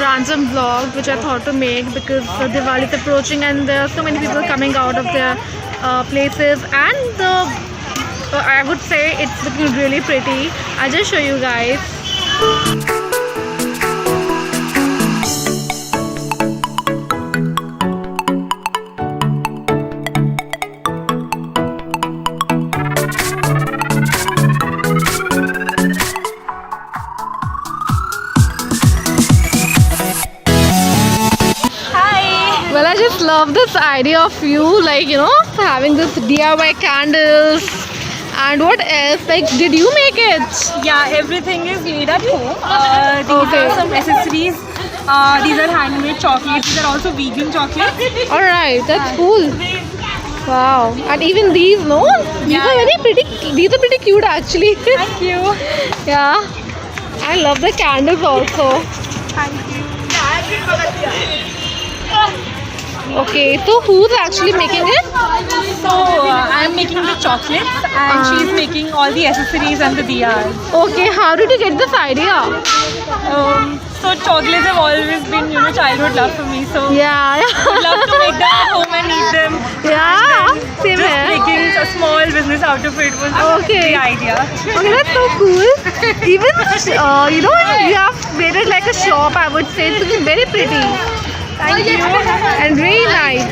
random vlog which I thought to make because Diwali is approaching and there are so many people coming out of their places, and I would say it's looking really pretty. I'll just show you guys. Well, I just love this idea of you, like, you know, having this DIY candles. And what else? Like, did you make it? Yeah, everything is made at home. These are some accessories. These are handmade chocolates. These are also vegan chocolates. Alright, that's cool. Wow. And even these, no? These are very pretty. These are pretty cute actually. Thank you. Yeah. I love the candles also. Thank you. Okay, so who's actually making it? So I'm making the chocolates and she's making all the accessories and the diyas. Okay, how did you get this idea? So chocolates have always been, you know, childhood love for me. So Yeah. I'd love to make them at home and eat them. Yeah. Same Just here. making a small business out of it was Okay. the idea. Okay, that's so cool. Even you know, you have made it like a shop. I would say it's looking very pretty. Thank you. And really nice.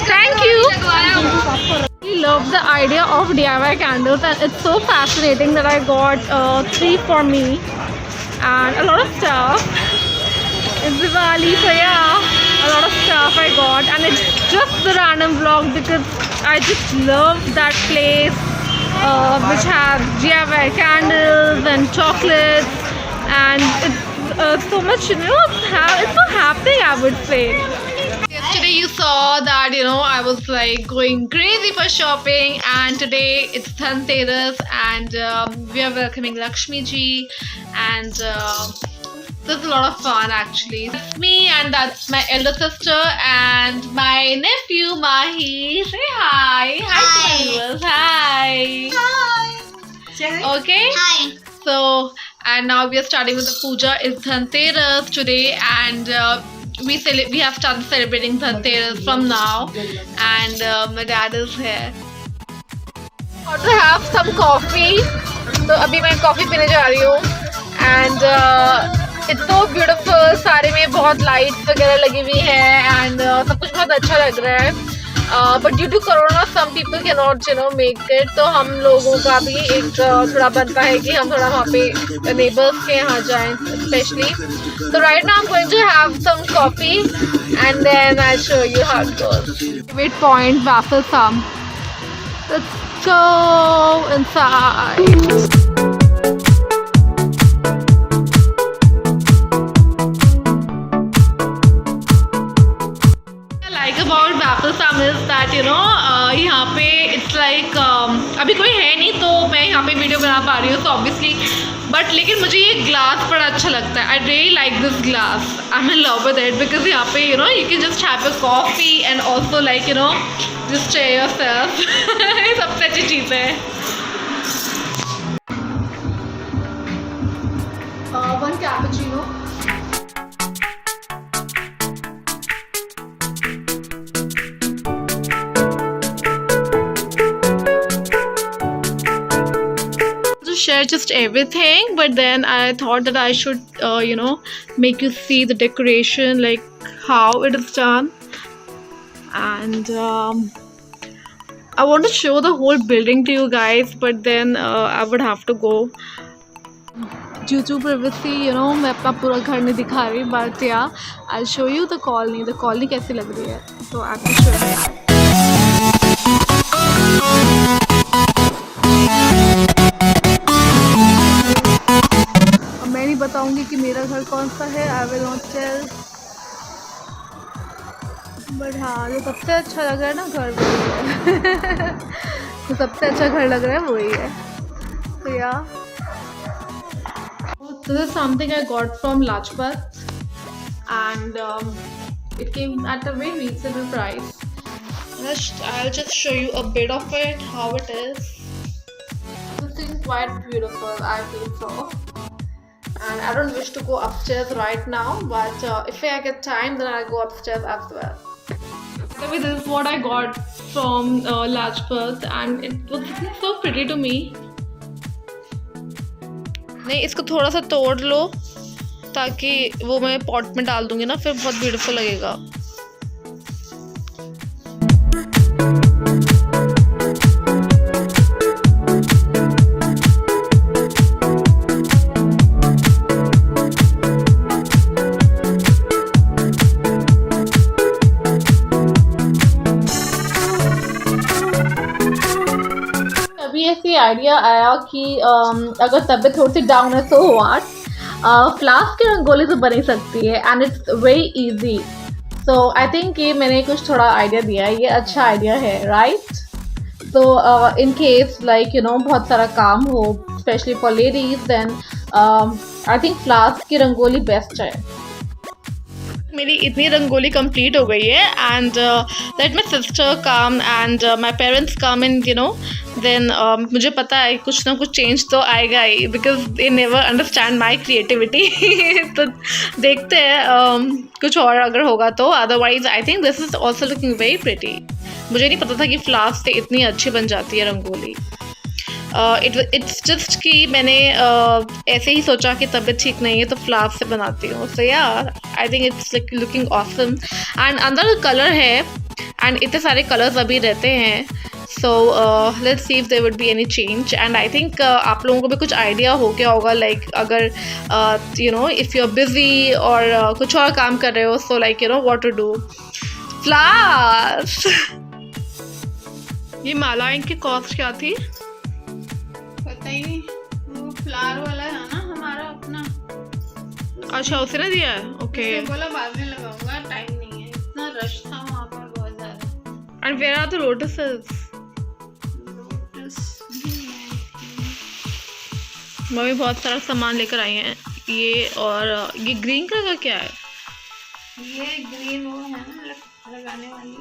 Thank you. I love the idea of DIY candles, and it's so fascinating that I got 3 for me and a lot of stuff. It's Diwali, so yeah, a lot of stuff I got, and it's just the random vlog because I just love that place which has DIY candles and chocolates, and it's so much, you know, it's so happening, I would say. Yesterday you saw that, you know, I was like going crazy for shopping, and today it's Dhanteras and we are welcoming Lakshmi ji, and there's a lot of fun actually. That's me, and that's my elder sister and my nephew Mahi. Say hi. Hi to my viewers. Hi. Hi. Okay. Hi. So, and now we are starting with the puja. It's Dhanteras today, and we have started celebrating Dhanteras from now, and my dad is here. Want to have some coffee? तो अभी मैं coffee पीने जा रही हूँ, and it's so beautiful. सारे में बहुत लाइट्स वगैरह लगी हुई हैं, and सब कुछ बहुत अच्छा लग रहा है. But due to Corona, some people cannot, you know, make it. तो हम लोगों का भी एक थोड़ा बनता है कि हम थोड़ा वहाँ पे neighbors के यहाँ जाएं, especially. So right now I'm going to have some coffee, and then I'll show you how it goes. Favorite point, waffle thumb. Let's go inside. About waffle thumb is that, you know, यहाँ पे it's like अभी कोई है नहीं तो मैं यहाँ पे वीडियो बना पा रही हूँ, so obviously, but लेकिन मुझे ये ग्लास बड़ा अच्छा लगता है. I really like this glass. I'm in love with it because यहाँ पे, you know, you can just have your coffee and also, like, you know, just share yourself. ये सबसे अच्छी चीज़ है. One cappuccino. Share just everything, but then I thought that I should you know, make you see the decoration, like how it is done, and I want to show the whole building to you guys, but then I would have to go due to privacy, you know. मैं अपना पूरा घर नहीं दिखा रही, but yeah, I'll show you the colony. The colony कैसी लग रही है, so I have to show you that. मैं नहीं बताऊंगी कि मेरा घर कौन सा है. I will not tell, but हाँ, जो सबसे अच्छा लग रहा है ना घर वही है. जो सबसे अच्छा घर लग रहा है वही है. तो या this is something I got from Lajpat, and it came at a very reasonable price. I'll just show you a bit of it, how it is. This is quite beautiful, I feel so. and I don't wish to go upstairs right now, but if I get time, then I'll go upstairs as well. This is what I got from Lajpat, and it was looking so pretty to me. नहीं, इसको थोड़ा सा तोड़ लो ताकि वो मैं pot में डाल दूंगी ना, फिर बहुत ब्यूटीफुल लगेगा. ऐसी आइडिया आया कि अगर तबीयत थोड़ी सी डाउन है तो व्हाट, फ्लास्क की रंगोली तो बन ही सकती है and it's very easy. So I think ये मैंने कुछ थोड़ा आइडिया दिया है, ये अच्छा आइडिया है, राइट? तो in case like you know बहुत सारा काम हो, specially for ladies, then I think flask की रंगोली बेस्ट है. मेरी इतनी रंगोली कंप्लीट हो गई है and let my sister come and my parents come and you know then मुझे पता है कुछ ना कुछ चेंज तो आएगा ही, because they never understand my creativity. तो देखते हैं कुछ और अगर होगा तो, otherwise I think this is also looking very pretty. मुझे नहीं पता था कि फ्लास्क से इतनी अच्छी बन जाती है रंगोली. इट्स जस्ट कि मैंने ऐसे ही सोचा कि तबीयत ठीक नहीं है तो फ्लास्क से बनाती हूँ. सो यार I think it's looking awesome and अंदर कलर है एंड इतने सारे कलर्स अभी रहते हैं. So let's see if there would be any change and I think आप लोगों को भी कुछ आइडिया हो गया होगा, लाइक अगर you know if you are busy और कुछ और काम कर रहे हो, so like you know what to do. Flask. ये माला इनकी कॉस्ट क्या थी? पता ही नहीं, वो फ्लावर वाला है ना हमारा अपना. अच्छा उसने ना दिया है. ओके. बोला बाद में लगाऊंगा, टाइम नहीं है, इतना रश था वहाँ पर बहुत ज़्यादा. And where are the lotuses? Mummy बहुत सारा सामान लेकर आई हैं. ये और ये ग्रीन कलर का क्या है? ये ग्रीन वो है ना लगाने वाली.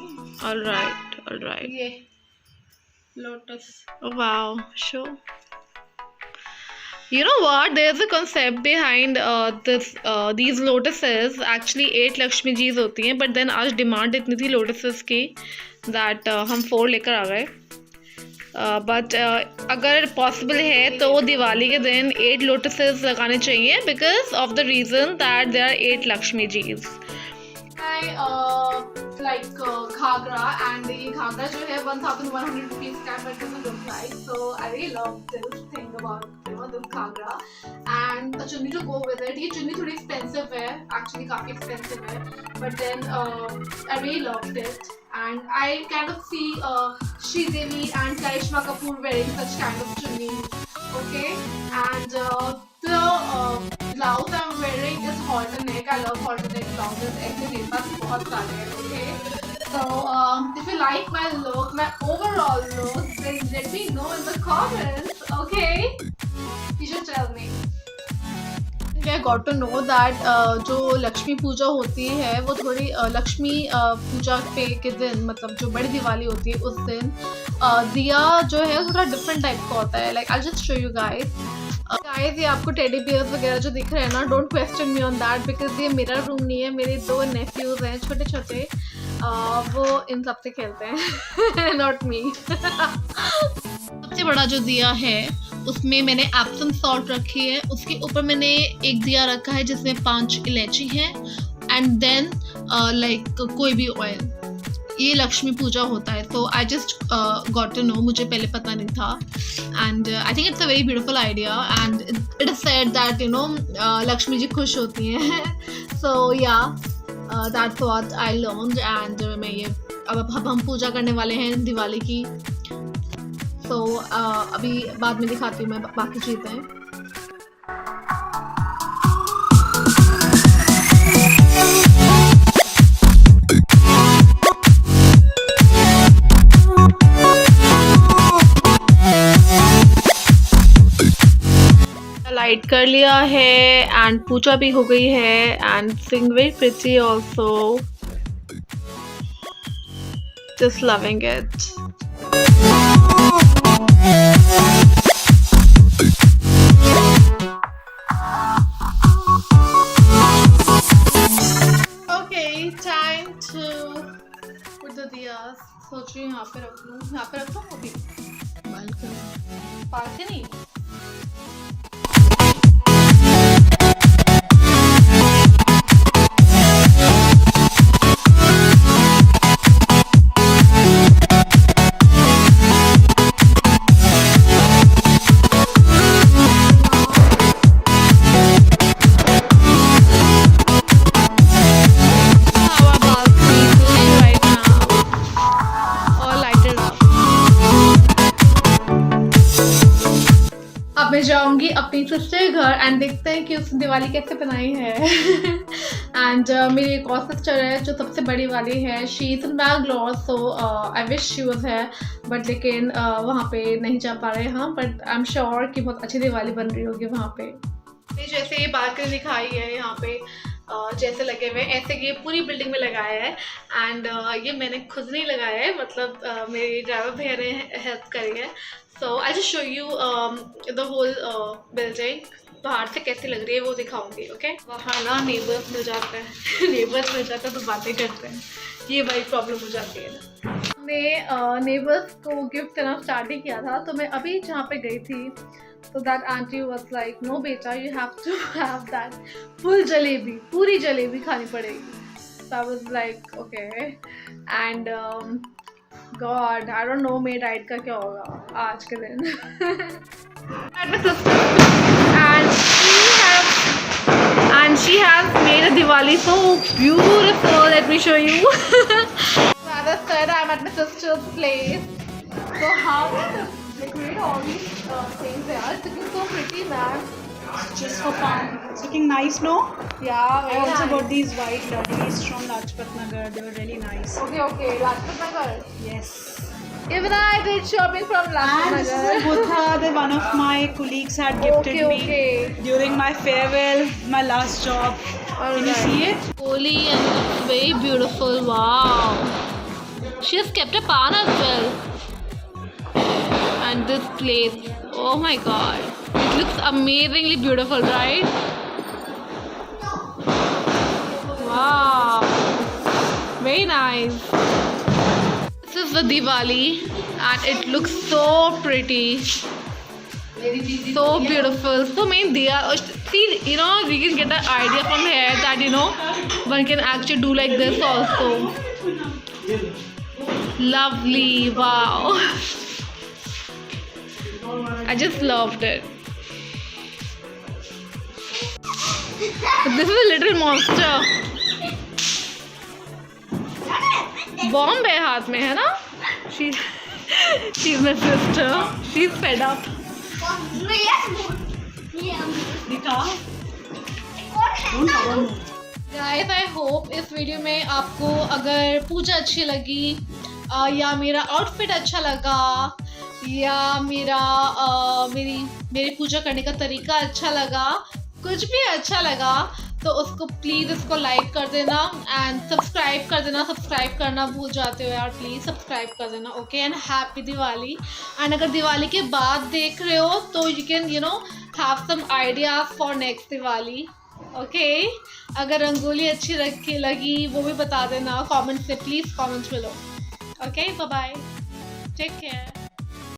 Alright alright. ये lotus. Wow, sure. You know what? There's a concept behind these lotuses. Actually 8 Lakshmi जीज होती हैं, but then आज डिमांड इतनी थी lotuses की that हम 4 लेकर आ गए. But अगर पॉसिबल है तो दिवाली के दिन 8 lotuses लगाने चाहिए because of the reason that there are 8 Lakshmi जीज. Like Ghaghara, and ये घाघरा जो है 1100 rupees का, but doesn't look like. So I really love this thing about this Ghaghara and a chunni to go with it. ये चुन्नी थोड़ी expensive है, actually काफी expensive है, but then I really loved it and I kind of see Sridevi and Karishma Kapoor wearing such kind of chunnis. Okay, and the blouse I'm wearing is halter neck. I love halter neck blouses. ऐसे मेरे पास बहुत सारे हैं. Okay, so if you like my look, my overall look, then let me know in the comments. Okay, you should tell me. I got to know that जो लक्ष्मी पूजा होती है वो थोड़ी लक्ष्मी पूजा पे के दिन, मतलब जो बड़ी दिवाली होती है उस दिन दिया जो है थोड़ा डिफरेंट टाइप का होता है. Like I just show you guys. ये आपको टेडी बियर्स वगैरह जो दिख रहे हैं ना, don't question me on that because ये मेरा रूम नहीं है. मेरे 2 नेफ्यूज हैं छोटे छोटे, वो इन सब से खेलते हैं. Not me. सबसे बड़ा जो दिया है उसमें मैंने एप्सम सॉल्ट रखी है, उसके ऊपर मैंने एक दिया रखा है जिसमें 5 इलायची है एंड देन लाइक कोई भी ऑयल. ये लक्ष्मी पूजा होता है. So I just got to know, मुझे पहले पता नहीं था and I think it's a very beautiful idea and it is said that you know Lakshmi ji खुश होती हैं. So yeah that's what I learned and मैं ये अब हम पूजा करने वाले हैं दिवाली की. तो अभी बाद में दिखाती हूँ मैं बाकी चीज़ें. लाइट कर लिया है एंड पूजा भी हो गई है and Singh very pretty also. Just loving it. सोच रही हूँ यहाँ पे रख लूँ, यहाँ पे रखूँ अभी बालकनी। अब मैं जाऊंगी अपनी सिस्टर के घर एंड देखते हैं कि उसने दिवाली कैसे बनाई है। एंड मेरी एक और सिस्टर है जो सबसे बड़ी वाली है, she is in Bangalore, so I wish she was है, बट लेकिन वहाँ पे नहीं जा पा रहे हम, बट आई एम श्योर कि बहुत अच्छी दिवाली बन रही होगी वहाँ पे। जैसे ये बालकनी दिखाई है यहाँ पे जैसे लगे हुए ऐसे ये पूरी बिल्डिंग में लगाया है। एंड ये मैंने खुद नहीं लगाया है, मतलब मेरे ड्राइवर भैया ने हेल्प करी है। So I just show you the whole building बाहर से कैसी लग रही है वो दिखाऊंगी। ओके, वहाँ ना नेबर्स मिल जाते हैं नेबर्स मिल जाते हैं तो बातें करते हैं, ये बड़ी प्रॉब्लम हो जाती है ना। मैं नेबर्स को गिफ्ट देना स्टार्ट ही किया था, तो मैं अभी जहाँ पे गई थी so that auntie was like, no beta, you have to have that full jalebi, पूरी जलेबी खानी पड़ेगी। So I was like, okay, and God, I don't know मेरी डाइट का क्या होगा आज के दिन। And my sister, and she has made a Diwali so beautiful. Let me show you. As I said, I'm at my sister's place. So how did decorate all these things there? It's looking so pretty, man. Just for fun. It's looking nice, no? Yeah, I very also nice. got these white lollies from Lajpat Nagar. They were really nice. Okay, Lajpat Nagar. Yes. Even I did shopping from Lajpat And this is a Nagar. butha that one of my colleagues had gifted me during my farewell, my last job. Can you see it? Holy and it's very beautiful. Wow. She has kept a pan as well. And this place, oh my God, it looks amazingly beautiful, right? Wow, very nice. This is the Diwali and it looks so pretty, so beautiful. So many diya. See, you know, we can get an idea from here that, you know, one can actually do like this also. Lovely, wow. I just loved it. This is a little monster. Bomb है हाथ में, है ना? She's my sister. She's fed up. Guys, I hope इस video में आपको अगर पूजा अच्छी लगी या मेरा आउटफिट अच्छा लगा या मेरी पूजा करने का तरीका अच्छा लगा, कुछ भी अच्छा लगा तो उसको प्लीज़ इसको लाइक कर देना एंड सब्सक्राइब कर देना। सब्सक्राइब करना भूल जाते हो यार, प्लीज़ सब्सक्राइब कर देना। Okay, and happy Diwali. And अगर दिवाली के बाद देख रहे हो तो you can have some idea for next Diwali. Okay, अगर रंगोली अच्छी लगी वो भी बता देना कमेंट से, प्लीज़ कमेंट्स में लो। Okay, bye bye, take care.